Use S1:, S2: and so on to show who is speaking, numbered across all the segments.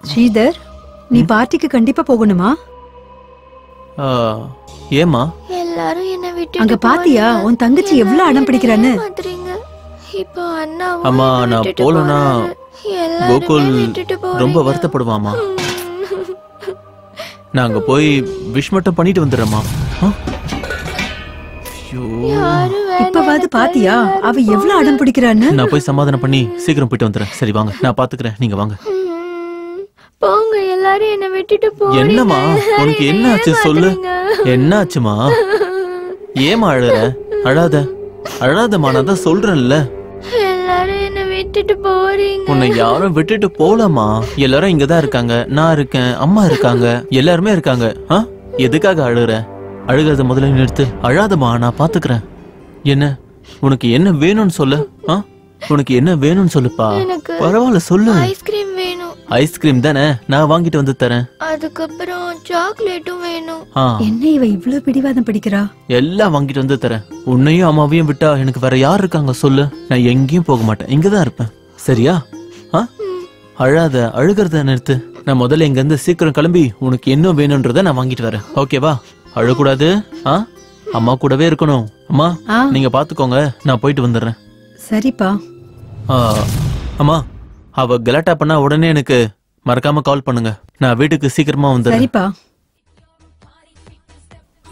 S1: ஸ்ரீதர், நீ பார்ட்டிக்கு கண்டிப்பா போகணுமா?
S2: ஏமா?
S3: எல்லாரும் என்ன விட்டு
S1: அங்க பாத்தியா உன் தங்கச்சி எவ்வளவு அடம் பிடிக்கிறான்னு?
S3: இப்போ அண்ணா
S2: அம்மா நான் போலனா கோகுல் ரொம்ப வருத்தப்படுவாமா. நான் அங்க போய் விஷ் மட்டும் பண்ணிட்டு வந்துடுறேம்மா.
S1: இப்பவாது பாத்தியா அவ எவ்வளவு அடம் பிடிக்கிறான்னு?
S2: நான் போய் சமாதானம் பண்ணி சீக்கிரம் போயிட்டு வந்துடுறேன். சரி வாங்க, நான் பாத்துக்கிறேன், நீங்க வாங்க.
S3: போங்க, எல்லாரும் என்ன விட்டுட்டு போங்க.
S2: என்னம்மா உனக்கு என்ன ஆச்சு சொல்லு. என்ன ஆச்சுமா? ஏமா அழற? அழாத அழாதம்மா, நான் தான் சொல்றேன்ல.
S3: எல்லாரும் என்ன விட்டுட்டு போறீங்க.
S2: உன்னை யாரும் விட்டுட்டு போலமா. எல்லாரும் இங்கதான் இருக்காங்க, நான் இருக்கேன், அம்மா இருக்காங்க, எல்லாருமே இருக்காங்க. எதுக்காக அழுற? அழுகிறத முதல்ல நிறுத்து. அழாதம்மா, நான் பாத்துக்கிறேன். என்ன உனக்கு என்ன வேணும்னு சொல்லு. உனக்கு என்ன வேணும்னு சொல்லுப்பா. பரவாயில்ல சொல்லு.
S3: ஐஸ்கிரீம் வேணும்.
S2: ஐஸ்கிரீம் தானே, நான் வாங்கிட்டு வந்து தரேன்.
S3: அதுக்கப்புறம் சாக்லேட்டும் வேணும்.
S1: என்ன இவ இவ்ளோ பிடிவாதம் பிடிக்கிறா?
S2: எல்லாம் வாங்கிட்டு வந்து தரேன். உன்னையும் அம்மாவையும் விட்டா எனக்கு வேற யார் இருக்காங்க சொல்லு. நான் எங்கேயும் போக மாட்டேன், இங்கதான் இருப்பேன். சரியா? அழாத, அழுகிறத நிறுத்து. நான் முதல்ல இங்க இருந்து சீக்கிரம் கிளம்பி உனக்கு என்ன வேணும்ன்றத நான் வாங்கிட்டு வரேன். ஓகேவா? அழக்கூடாது. அம்மா கூடவே இருக்கணும். அம்மா நீங்க பாத்துக்கோங்க, நான் போயிட்டு வந்துடுறேன்.
S1: சரிப்பா.
S2: அம்மா அவ கலாட்டா பண்ணா உடனே எனக்கு மறக்காம கால் பண்ணுங்க. நான் வீட்டுக்கு சீக்கிரமா வந்துடுறேன்.
S1: சரிப்பா.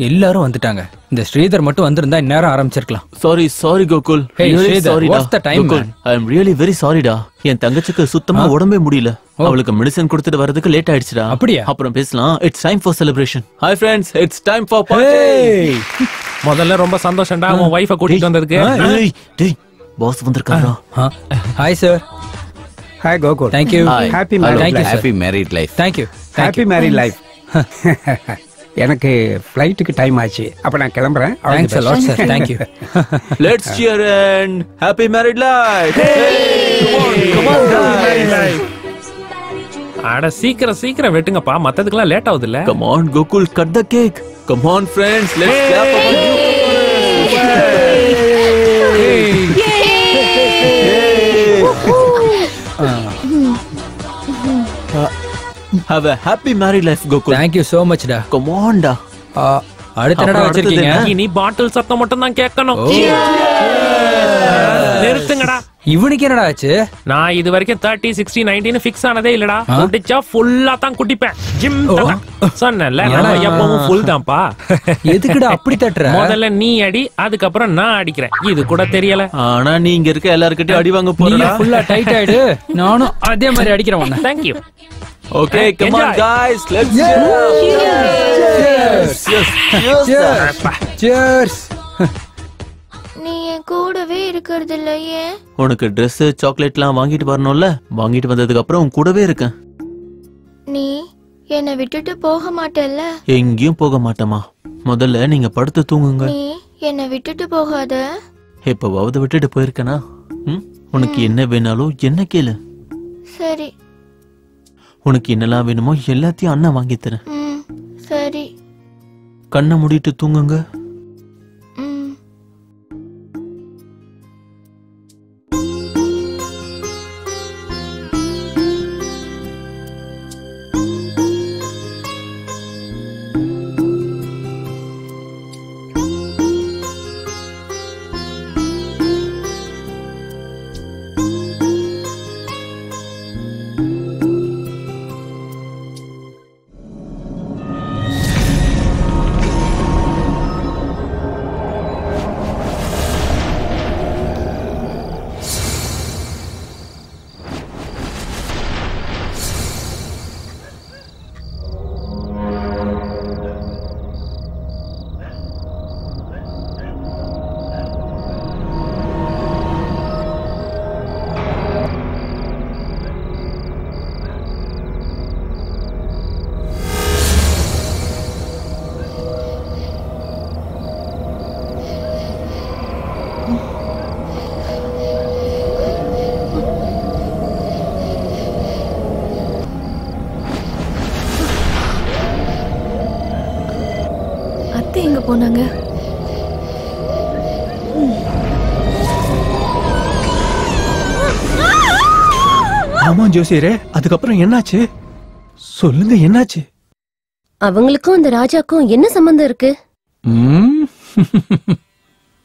S4: எல்லாரும் வந்துட்டாங்க. இந்த ஸ்ரீதர் மட்டும் வந்திருந்தா இந்நேரம் ஆரம்பிச்சிருக்கலாம்.
S2: Sorry Gokul. I am really very சாரிடா. என் தங்கச்சிக்கு சுத்தமா உடம்பே முடியல. அவளுக்கு மெடிசன் கொடுத்துட்டு வரதுக்கு லேட் ஆயிடுச்சுடா.
S4: அப்படியே?
S2: அப்புறம் பேசலாம். It's time for celebration. Hi friends, it's time for party.
S5: முதல்ல ரொம்ப சந்தோஷம்டா உன் வைஃபை கூட்டிட்டு வந்ததுக்கு.
S2: டேய் பாஸ் வந்திருக்காரா?
S4: Hi sir.
S6: Hi Gokul.
S4: Thank you.
S6: Happy married life.
S7: Happy married life.
S4: Thank you.
S6: Happy married life. எனக்கு ஃளைட்டுக்கு டைம் ஆச்சு. அப்ப நான் கிளம்பறேன்.
S4: Thanks a lot sir. Thank you.
S2: Let's cheer and happy married life. Come on guys.
S5: அட சீக்கிரம் வெட்டுங்கப்பா, மத்ததுக்குலாம் late ஆகுது இல்ல?
S2: Come on Gokul, cut the cake. Come on friends, let's clap for you. Have a happy married life Gokul.
S4: Thank you so much da.
S2: Come on da.
S4: அடுத்து என்னடா வச்சிருக்கீங்க?
S5: இனி பாட்டில் சத்தம் மட்டும் தான் கேட்கணும். நிறுத்துங்கடா.
S4: இவனுக்கு என்னடா ஆச்சு?
S5: நான் இது வரைக்கும் 30 60 90 ஃபிக்ஸ் ஆனதே இல்லடா. குடிச்சா ஃபுல்லா தான் குடிப்பேன். ஜிம் சொன்னேன்ல, நான் எப்பவும் ஃபுல் தான்ப்பா.
S4: எதுக்குடா அப்படி தட்டற?
S5: முதல்ல நீ அடி, அதுக்கப்புறம் நான் அடிக்கிறேன். இது கூட தெரியல.
S2: ஆனா நீ இங்க இருக்க எல்லார்கிட்டயும் அடி வாங்க போறடா.
S4: நீ ஃபுல்லா டைட் ஆயிடு. நானும் அதே மாதிரி அடிக்கிறேன் உன்னை.
S5: Thank you.
S2: Okay, come on guys, let's
S4: cheers.
S3: நீ என் கூடவே இருக்கிறது இல்லையே.
S2: உனக்கு Dress சாக்லேட்லாம் வாங்கிட்டு வரணும்ல, வாங்கிட்டு வந்ததுக்கு அப்புறம் உன் கூடவே இருக்கேன்.
S3: நீ என்னை விட்டுட்டு போக மாட்டல்ல?
S2: எங்கேயும் போக மாட்டேமா. முதல்ல நீங்க படுத்து தூங்குங்க.
S3: நீ என்னை விட்டுட்டு போகாத.
S2: எப்பவாவது விட்டுட்டு போயிருக்கனா? உனக்கு என்ன வேணாலும் என்ன கேளு.
S3: சரி.
S2: உனக்கு என்னெல்லாம் வேணுமோ எல்லாத்தையும் அண்ணா வாங்கி தரேன்.
S3: சரி.
S2: கண்ணை மூடிட்டு தூங்குங்க.
S3: அத்தை எங்க போனாங்க?
S7: ஆமா ஜோசியரே, அதுக்கப்புறம் என்னாச்சு சொல்லுங்க, என்னாச்சு?
S8: அவங்களுக்கும் அந்த ராஜாக்கும் என்ன சம்பந்தம் இருக்கு?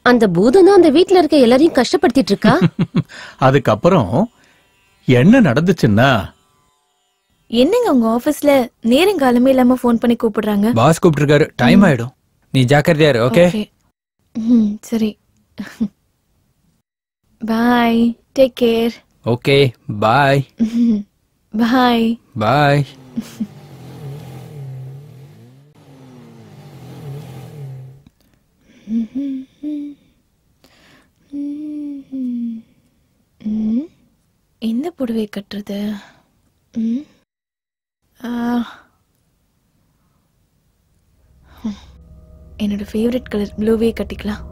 S8: அந்த பூதம் தான் அந்த வீட்ல இருக்க எல்லாரையும் கஷ்டப்படுத்திட்டு இருக்கா.
S7: அதுக்கப்புறம் என்ன நடந்துச்சுன்னா,
S3: என்னங்க உங்க ஆபீஸ்ல நேரங்காலமே இல்லாம போன் பண்ணி கூப்பிடுறாங்க?
S4: பாஸ் கூப்பிட்டுருக்காரு, டைம் ஆயிடும். நீ ஜாக்கிரதையா இரு. ஓகே
S3: சரி. Bye, take care.
S4: Okay bye.
S3: Bye
S4: bye.
S3: எந்த புடவை கட்டுறது? என்னோட ஃபேவரட் கலர் ப்ளூவே கட்டிக்கலாம்.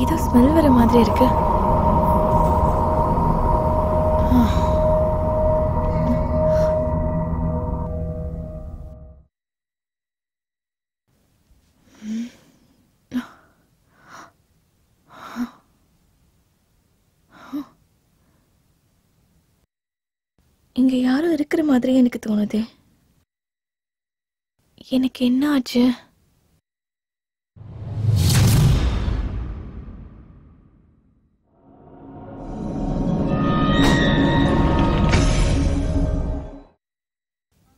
S3: ஏதோ ஸ்மெல் வர மாதிரி இருக்கு. இங்க யாரும் இருக்கிற மாதிரி எனக்கு தோணுது. எனக்கு என்ன ஆச்சு?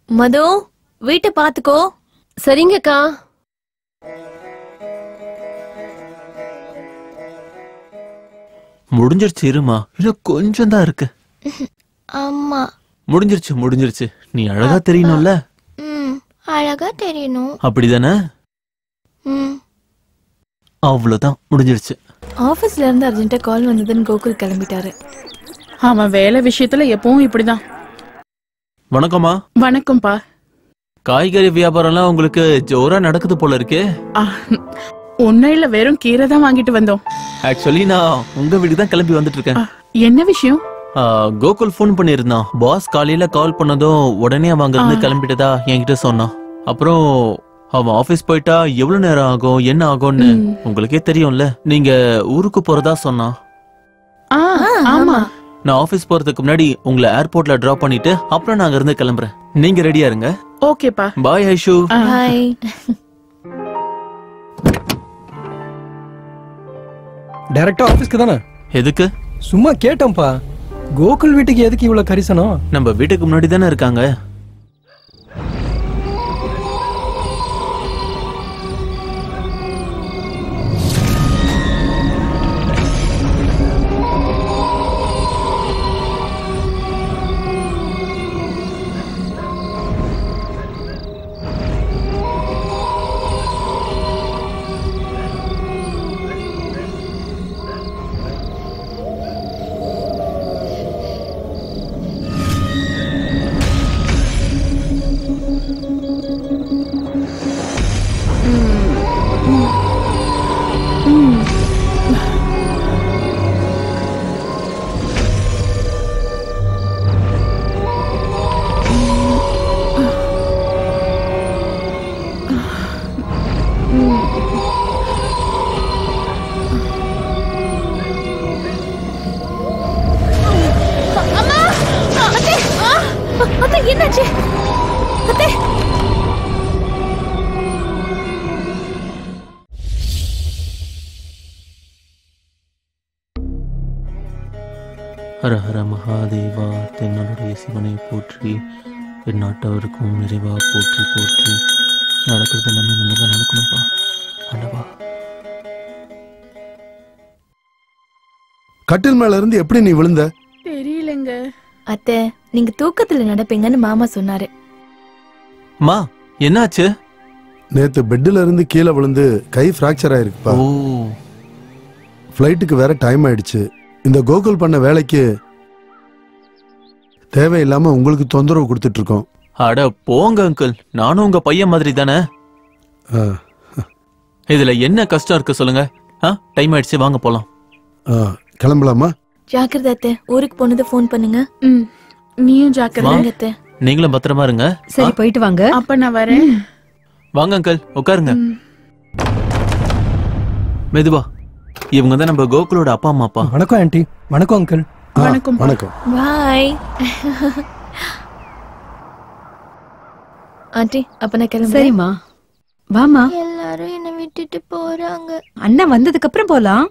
S3: மது, வீட்டை பாத்துக்கோ.
S8: சரிங்கக்கா.
S2: முடிஞ்சிருச்சு, இருமா, இன்னும் கொஞ்சம் தான் இருக்கு.
S3: ஆமா,
S2: முடிஞ்சிருச்சு. நீ அழகா தெரியணும்ல.
S3: அழகா தெரியணும்.
S2: அப்படிதானே? அவ்வளவுதான், முடிஞ்சிருச்சு.
S3: ஆபீஸ்ல இருந்து அர்ஜென்ட்டா கால் வந்ததுன்னு கோகுல் கிளம்பிட்டாரு.
S1: அவன் வேலை விஷயத்துல எப்பவும் இப்படிதான்.
S2: வணக்கம்மா.
S1: வணக்கம்பா.
S2: காய்கறி வியாபாரம்லாம் உங்களுக்கு ஜோரா நடக்குது போல இருக்கே.
S1: ஒன்னும் இல்ல, வெறும் கீரை தான் வாங்கிட்டு வந்தோம்.
S2: ஆக்சுவலி நான் உங்க வீட்டுக்கு தான் கிளம்பி வந்துட்டு இருக்கேன்.
S1: என்ன விஷயம்?
S2: கோகுல் போன் பண்ணிருந்தான். பாஸ் காலையில கால் பண்ணதும் உடனே அவன் அங்க இருந்து கிளம்பிட்டதா என்கிட்ட சொன்னான். அப்புறம் அவன் ஆபீஸ் போயிட்டா எவ்வளவு நேரம் ஆகும், என்ன ஆகும்னு உங்களுக்கே தெரியும்ல. நீங்க ஊருக்கு போறதா சொன்னான்.
S1: ஆமா,
S2: நான் ஆபீஸ் போறதுக்கு முன்னாடி உங்களை ஏர்போர்ட்ல டிராப் பண்ணிட்டு அப்புறம் நான் அங்க இருந்து கிளம்புறேன். நீங்க ரெடியா இருங்க.
S1: ஓகேப்பா.
S2: பாய் ஐஷு.
S3: பாய்.
S7: டைரக்டா ஆபீஸ்க்கு தானே?
S2: எதுக்கு?
S7: சும்மா கேட்டேன்ப்பா. கோகுல் வீட்டுக்கு எதுக்கு இவ்வளவு கரிசனம்?
S2: நம்ம வீட்டுக்கு முன்னாடி தானே இருக்காங்க. ஹர ஹர மகாதேவா தென்னலுடைய சிவனை போற்றி எந்நாட்டவருக்கும் நிறைவா போற்றி போற்றி. நடக்கிறது எல்லாமே நல்லதா நடக்கணும்ப்பா. ஆண்டவா.
S9: கட்டில் மேல இருந்து எப்படி நீ விழுந்த?
S3: தெரியலங்க. அத்தை, நீங்க தூக்கத்துல நடப்பீங்கன்னு மாமா சொன்னாரு.
S2: மா என்னாச்சு?
S9: நேத்து பெட்ல இருந்து கீழே விழுந்து கை பிராக்சர் ஆயிருக்குப்பா.
S2: ஓ,
S9: ஃப்ளைட்டுக்கு வேற டைம் ஆயிடுச்சு. இந்த கோகுல் பண்ண வேலைக்கு தேவையில்லாம உங்களுக்கு தொந்தரவு கொடுத்துட்டு இருக்கோம்.
S2: அட போங்க அங்கிள், நானும் உங்க பையன் மாதிரி தானே.
S9: ஆ,
S2: இதுல என்ன கஷ்டம் இருக்கு சொல்லுங்க? டைம் ஆயிடுச்சு, வாங்க போலாம்.
S9: கிளம்பலாமா?
S3: ஜாக்கிரதை அத்தை, ஊருக்கு போனது ஃபோன் பண்ணுங்க. நீயும் ஜாக்கிரதை அத்தை.
S2: நீங்களும் பத்திரமா இருங்க.
S1: சரி, போயிட்டு வாங்க.
S3: அப்ப நான் வரேன்.
S2: வாங்க அங்கிள், உட்காருங்க. மெதுவா. இவங்க தான் நம்ம கோகுலோட அப்பா அம்மாப்பா.
S7: வணக்கம் ஆண்டி. வணக்கம் அங்கிள்.
S3: வணக்கம்.
S9: வணக்கம்.
S3: பாய். ஆண்டி, அப்ப நான் கிளம்புறேன்.
S1: சரிம்மா, வாமா.
S3: எல்லாரும் என்ன விட்டுட்டு போறாங்க.
S1: அண்ணா வந்ததுக்கு அப்புறம் போலாம்.